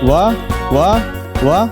Wah, wah, wah.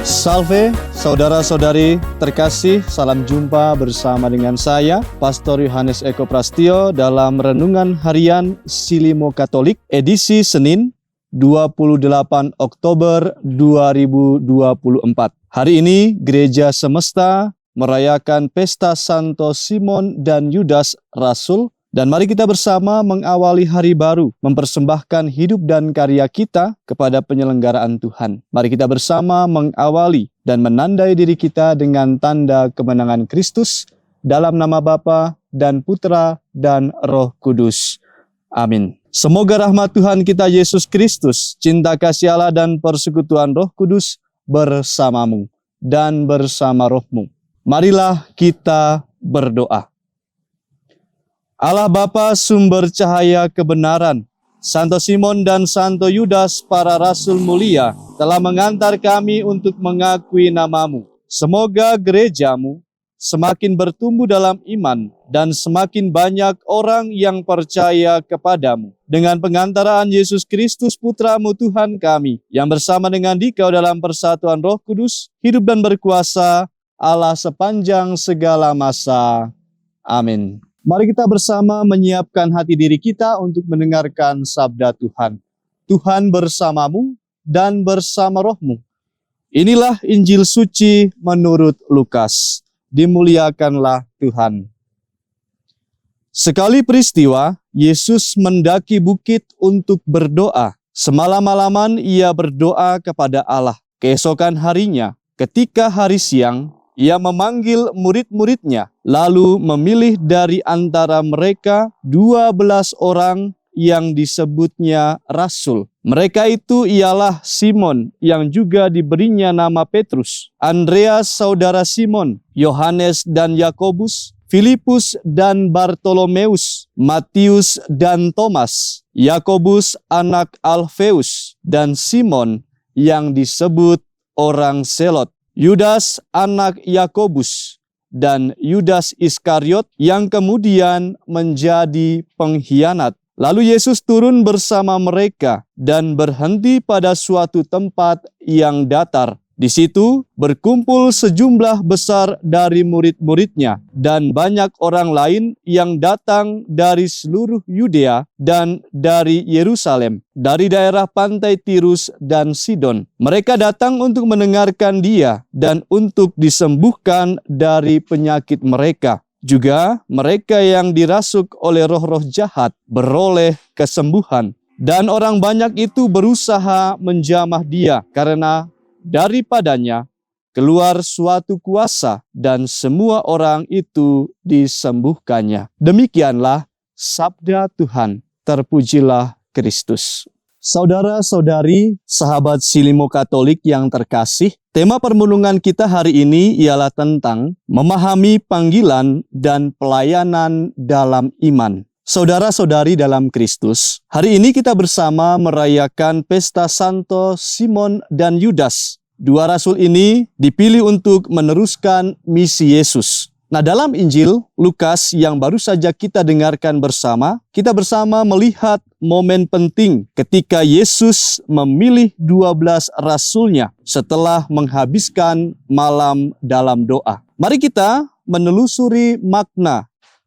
Salve, saudara-saudari terkasih, salam jumpa bersama dengan saya, Pastor Yohanes Eko Prastio dalam Renungan Harian Silimo Katolik, edisi Senin, 28 Oktober 2024. Hari ini, Gereja Semesta merayakan Pesta Santo Simon dan Yudas Rasul. Dan mari kita bersama mengawali hari baru, mempersembahkan hidup dan karya kita kepada penyelenggaraan Tuhan. Mari kita bersama mengawali dan menandai diri kita dengan tanda kemenangan Kristus dalam nama Bapa dan Putra dan Roh Kudus. Amin. Semoga rahmat Tuhan kita Yesus Kristus, cinta kasih Allah dan persekutuan Roh Kudus bersamamu dan bersama rohmu. Marilah kita berdoa. Allah Bapa sumber cahaya kebenaran, Santo Simon dan Santo Yudas para rasul mulia telah mengantar kami untuk mengakui namamu. Semoga gerejamu semakin bertumbuh dalam iman dan semakin banyak orang yang percaya kepadamu. Dengan pengantaraan Yesus Kristus Putramu Tuhan kami, yang bersama dengan Dikau dalam persatuan Roh Kudus, hidup dan berkuasa Allah sepanjang segala masa. Amin. Mari kita bersama menyiapkan hati diri kita untuk mendengarkan sabda Tuhan. Tuhan bersamamu dan bersama rohmu. Inilah Injil suci menurut Lukas. Dimuliakanlah Tuhan. Sekali peristiwa, Yesus mendaki bukit untuk berdoa. Semalam-malaman ia berdoa kepada Allah. Keesokan harinya, ketika hari siang, ia memanggil murid-muridnya, lalu memilih dari antara mereka 12 orang yang disebutnya rasul. Mereka itu ialah Simon yang juga diberinya nama Petrus, Andreas saudara Simon, Yohanes dan Yakobus, Filipus dan Bartolomeus, Matius dan Thomas, Yakobus anak Alfeus, dan Simon yang disebut orang Selot, Yudas anak Yakobus, dan Yudas Iskariot yang kemudian menjadi pengkhianat. Lalu Yesus turun bersama mereka dan berhenti pada suatu tempat yang datar. Di situ berkumpul sejumlah besar dari murid-muridnya dan banyak orang lain yang datang dari seluruh Yudea dan dari Yerusalem, dari daerah pantai Tirus dan Sidon. Mereka datang untuk mendengarkan dia dan untuk disembuhkan dari penyakit mereka. Juga mereka yang dirasuk oleh roh-roh jahat beroleh kesembuhan. Dan orang banyak itu berusaha menjamah dia karena daripadanya keluar suatu kuasa dan semua orang itu disembuhkannya. Demikianlah sabda Tuhan. Terpujilah Kristus. Saudara-saudari, sahabat Silimo Katolik yang terkasih, tema permenungan kita hari ini ialah tentang memahami panggilan dan pelayanan dalam iman. Saudara-saudari dalam Kristus, hari ini kita bersama merayakan Pesta Santo Simon dan Yudas. Dua rasul ini dipilih untuk meneruskan misi Yesus. Nah, dalam Injil Lukas yang baru saja kita dengarkan bersama, kita bersama melihat momen penting ketika Yesus memilih 12 rasulnya setelah menghabiskan malam dalam doa. Mari kita menelusuri makna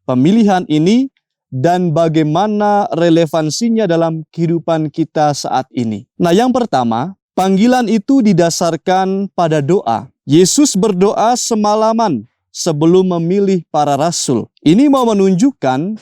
pemilihan ini dan bagaimana relevansinya dalam kehidupan kita saat ini. Nah, yang pertama, panggilan itu didasarkan pada doa. Yesus berdoa semalaman sebelum memilih para rasul. Ini mau menunjukkan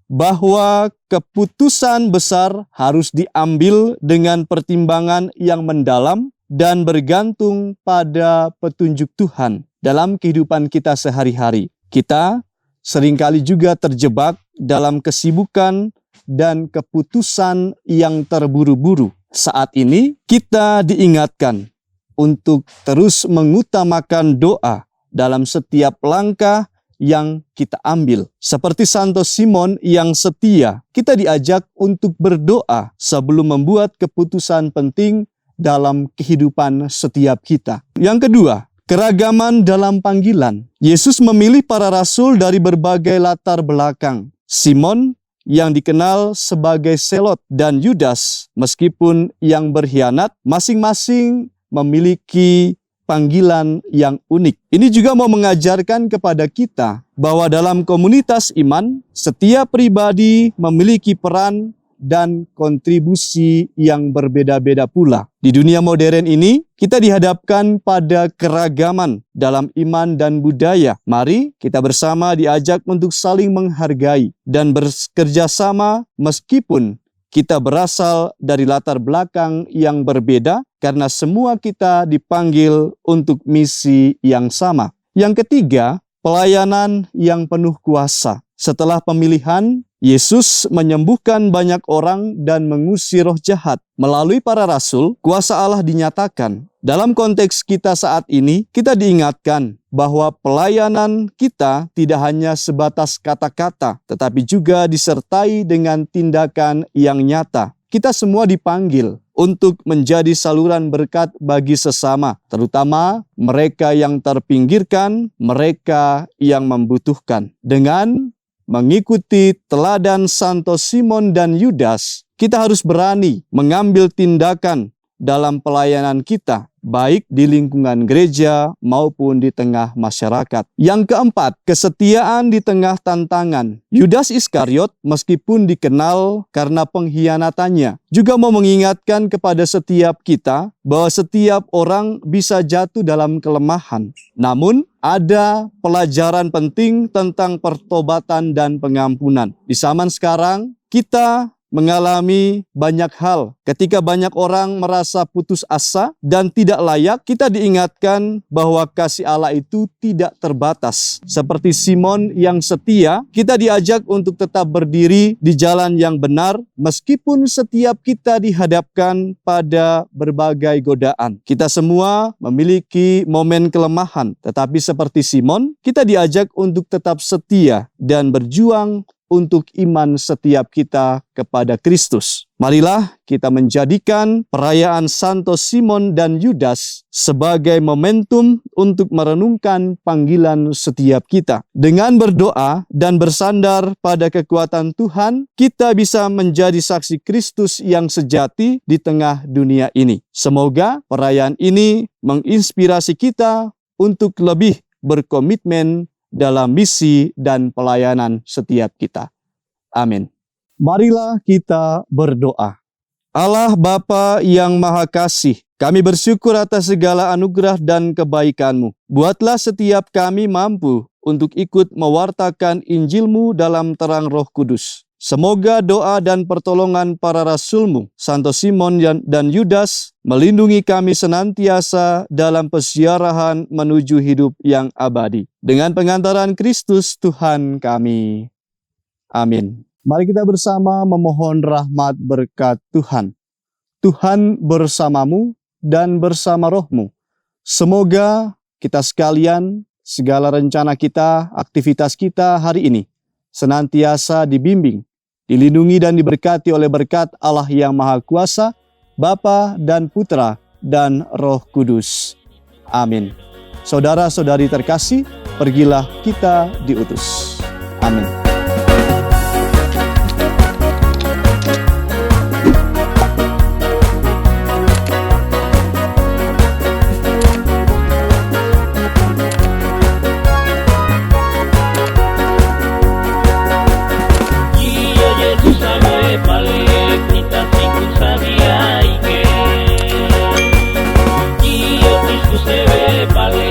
bahwa keputusan besar harus diambil dengan pertimbangan yang mendalam dan bergantung pada petunjuk Tuhan dalam kehidupan kita sehari-hari. Kita seringkali juga terjebak dalam kesibukan dan keputusan yang terburu-buru. Saat ini kita diingatkan untuk terus mengutamakan doa dalam setiap langkah yang kita ambil. Seperti Santo Simon yang setia, kita diajak untuk berdoa sebelum membuat keputusan penting dalam kehidupan setiap kita. Yang kedua, keragaman dalam panggilan. Yesus memilih para rasul dari berbagai latar belakang. Simon yang dikenal sebagai Selot dan Yudas, meskipun yang berkhianat, masing-masing memiliki panggilan yang unik. Ini juga mau mengajarkan kepada kita bahwa dalam komunitas iman, setiap pribadi memiliki peran dan kontribusi yang berbeda-beda pula. Di dunia modern ini, kita dihadapkan pada keragaman dalam iman dan budaya. Mari kita bersama diajak untuk saling menghargai dan bekerja sama meskipun kita berasal dari latar belakang yang berbeda, karena semua kita dipanggil untuk misi yang sama. Yang ketiga, pelayanan yang penuh kuasa. Setelah pemilihan, Yesus menyembuhkan banyak orang dan mengusir roh jahat. Melalui para rasul, kuasa Allah dinyatakan. Dalam konteks kita saat ini, kita diingatkan bahwa pelayanan kita tidak hanya sebatas kata-kata, tetapi juga disertai dengan tindakan yang nyata. Kita semua dipanggil untuk menjadi saluran berkat bagi sesama, terutama mereka yang terpinggirkan, mereka yang membutuhkan. Dengan mengikuti teladan Santo Simon dan Yudas, kita harus berani mengambil tindakan dalam pelayanan kita, baik di lingkungan gereja maupun di tengah masyarakat. Yang keempat, kesetiaan di tengah tantangan. Yudas Iskariot, meskipun dikenal karena pengkhianatannya, juga mau mengingatkan kepada setiap kita bahwa setiap orang bisa jatuh dalam kelemahan. Namun, ada pelajaran penting tentang pertobatan dan pengampunan. Di zaman sekarang, kita mengalami banyak hal. Ketika banyak orang merasa putus asa dan tidak layak, kita diingatkan bahwa kasih Allah itu tidak terbatas. Seperti Simon yang setia, kita diajak untuk tetap berdiri di jalan yang benar, meskipun setiap kita dihadapkan pada berbagai godaan. Kita semua memiliki momen kelemahan, tetapi seperti Simon, kita diajak untuk tetap setia dan berjuang untuk iman setiap kita kepada Kristus. Marilah kita menjadikan perayaan Santo Simon dan Yudas sebagai momentum untuk merenungkan panggilan setiap kita. Dengan berdoa dan bersandar pada kekuatan Tuhan, kita bisa menjadi saksi Kristus yang sejati di tengah dunia ini. Semoga perayaan ini menginspirasi kita untuk lebih berkomitmen dalam misi dan pelayanan setiap kita. Amin. Marilah kita berdoa. Allah Bapa yang Maha Kasih, kami bersyukur atas segala anugerah dan kebaikan-Mu. Buatlah setiap kami mampu untuk ikut mewartakan Injil-Mu dalam terang Roh Kudus. Semoga doa dan pertolongan para rasul-Mu, Santo Simon dan Yudas, melindungi kami senantiasa dalam peziarahan menuju hidup yang abadi. Dengan pengantaran Kristus Tuhan kami. Amin. Mari kita bersama memohon rahmat berkat Tuhan. Tuhan bersamamu dan bersama rohmu. Semoga kita sekalian, segala rencana kita, aktivitas kita hari ini, senantiasa dibimbing, dilindungi dan diberkati oleh berkat Allah yang Maha Kuasa, Bapa dan Putra dan Roh Kudus. Amin. Saudara-saudari terkasih, pergilah kita diutus. Amin. Vale,